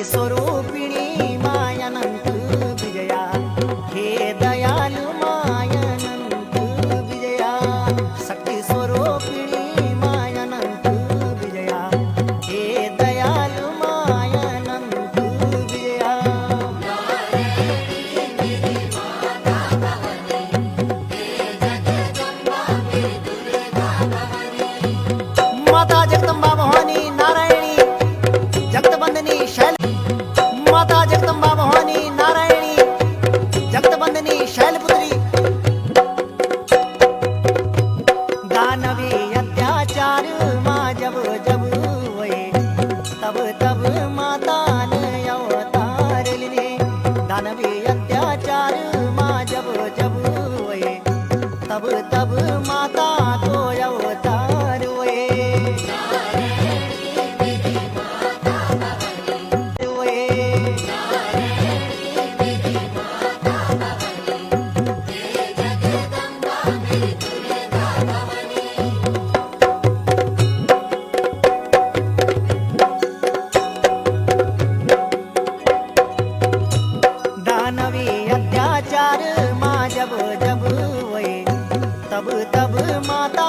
शक्ति स्वरूपिणी मायानंत विजया, हे दयालु मायानंत विजया, शक्ति स्वरूपिणी मायानंत विजया, हे दयालु मायानंत विजया। माता जगदंबा भवानी नारायणी जगतबंदनी शैल, माता जगदंबा भवानी नारायणी जगतबंदनी शैलपुत्री, दानवी अत्याचार माँ जब जब हुए तब तब माता ने अवतार लिए, दानवी अत्याचार माँ जब जब हुए तब तब माता तो अवतार हुए। दानवी अत्याचार माँ जब जब हुए तब तब माता